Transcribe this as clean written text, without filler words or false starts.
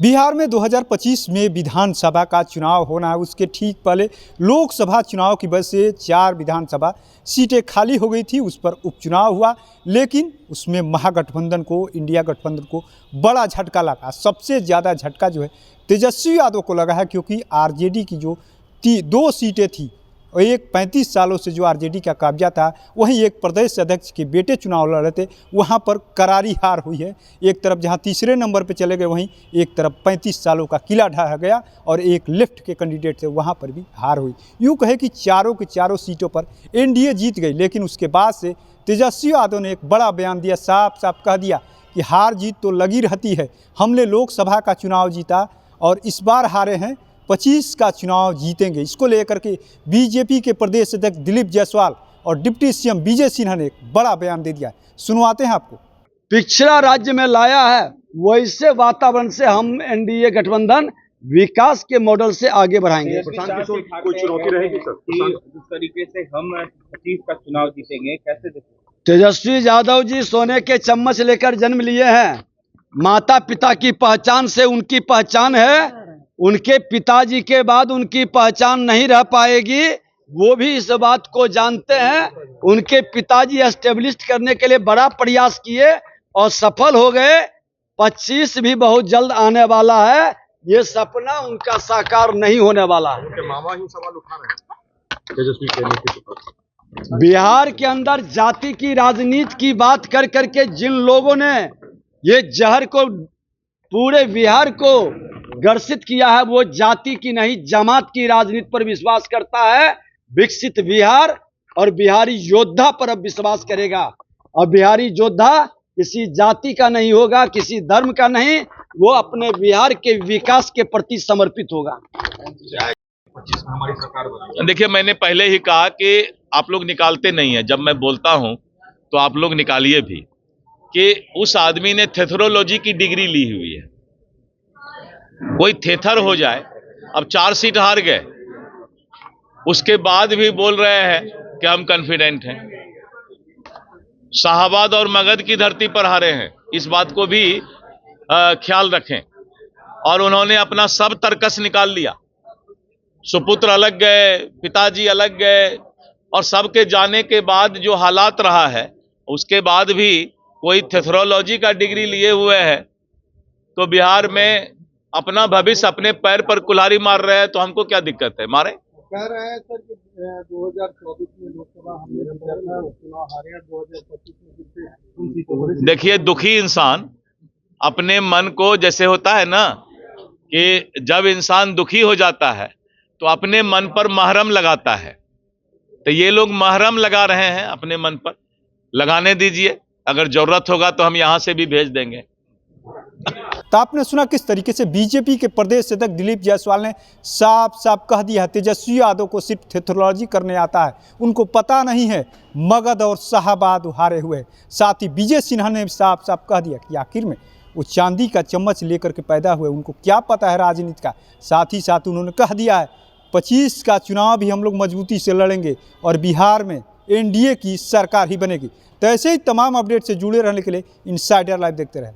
बिहार में 2025 में विधानसभा का चुनाव होना है। उसके ठीक पहले लोकसभा चुनाव की वजह से 4 विधानसभा सीटें खाली हो गई थी। उस पर उपचुनाव हुआ, लेकिन उसमें महागठबंधन को, इंडिया गठबंधन को बड़ा झटका लगा। सबसे ज़्यादा झटका जो है तेजस्वी यादव को लगा है, क्योंकि आरजेडी की जो 2 सीटें थी, और एक 35 सालों से जो आरजेडी का कब्जा था, वहीं एक प्रदेश अध्यक्ष के बेटे चुनाव लड़ रहे थे, वहाँ पर करारी हार हुई है। एक तरफ जहाँ तीसरे नंबर पे चले गए, वहीं एक तरफ 35 सालों का किला ढहा गया और एक लेफ्ट के कैंडिडेट थे, वहाँ पर भी हार हुई। यूँ कहे कि चारों की चारों सीटों पर एनडीए जीत गई। लेकिन उसके बाद से तेजस्वी यादव ने एक बड़ा बयान दिया, साफ साफ कह दिया कि हार जीत तो लगी रहती है, हमने लोकसभा का चुनाव जीता और इस बार हारे हैं, 25 का चुनाव जीतेंगे। इसको लेकर के बीजेपी के प्रदेश अध्यक्ष दिलीप जायसवाल और डिप्टी सीएम विजय सिन्हा ने एक बड़ा बयान दे दिया है। सुनवाते हैं आपको। पिछड़ा राज्य में लाया है, वैसे वातावरण से हम एनडीए गठबंधन विकास के मॉडल से आगे बढ़ाएंगे। कोई चुनौती रहेगी सर? जिस तरीके से हम 25 का चुनाव जीतेंगे, कैसे देखें? तेजस्वी यादव जी सोने के चम्मच लेकर जन्म लिए हैं। माता पिता की पहचान से उनकी पहचान है, उनके पिताजी के बाद उनकी पहचान नहीं रह पाएगी। वो भी इस बात को जानते हैं। उनके पिताजी एस्टेब्लिश करने के लिए बड़ा प्रयास किए और सफल हो गए। 25 भी बहुत जल्द आने वाला है। ये सपना उनका साकार नहीं होने वाला है। उनके मामा ही सवाल उठा रहे हैं तेजस्वी के नेतृत्व। बिहार के अंदर जाति की राजनीति की बात कर करके जिन लोगों ने ये जहर को पूरे बिहार को ग्रसित किया है, वो जाति की नहीं जमात की राजनीति पर विश्वास करता है। विकसित बिहार और बिहारी योद्धा पर अब विश्वास करेगा। और बिहारी योद्धा किसी जाति का नहीं होगा, किसी धर्म का नहीं, वो अपने बिहार के विकास के प्रति समर्पित होगा। हमारी सरकार बनी। देखिए, मैंने पहले ही कहा कि आप लोग निकालते नहीं है। जब मैं बोलता हूं तो आप लोग निकालिए भी कि उस आदमी ने थेथरोलॉजी की डिग्री ली हुई है। कोई थेथर हो जाए, अब 4 सीट हार गए, उसके बाद भी बोल रहे हैं कि हम कॉन्फिडेंट हैं। शाहाबाद और मगध की धरती पर हारे हैं, इस बात को भी ख्याल रखें। और उन्होंने अपना सब तर्कस निकाल लिया। सुपुत्र अलग गए, पिताजी अलग गए, और सबके जाने के बाद जो हालात रहा है, उसके बाद भी कोई थेथरोलॉजी का डिग्री लिए हुए है तो बिहार में अपना भविष्य अपने पैर पर कुल्हाड़ी मार रहे हैं। तो हमको क्या दिक्कत है, मारे। कह रहे हैं सर कि 2024 में लोकसभा हमने चुनाव हारे, 2025 में जीते। देखिए, दुखी इंसान अपने मन को, जैसे होता है ना कि जब इंसान दुखी हो जाता है तो अपने मन पर महरम लगाता है, तो ये लोग महरम लगा रहे हैं अपने मन पर। लगाने दीजिए, अगर जरूरत होगा तो हम यहां से भी भेज देंगे। तो आपने सुना किस तरीके से बीजेपी के प्रदेश अध्यक्ष दिलीप जायसवाल ने साफ साफ कह दिया है, तेजस्वी यादव को सिर्फ थेथरोलॉजी करने आता है, उनको पता नहीं है मगध और शाहाबाद हारे हुए। साथ ही विजय सिन्हा ने साफ साफ कह दिया कि आखिर में वो चांदी का चम्मच लेकर के पैदा हुए, उनको क्या पता है राजनीति का। साथ ही साथ उन्होंने कह दिया है 25 का चुनाव भी हम लोग मजबूती से लड़ेंगे और बिहार में एनडीए की सरकार ही बनेगी। तो ऐसे ही तमाम अपडेट से जुड़े रहने के लिए इनसाइडर लाइव देखते रहें।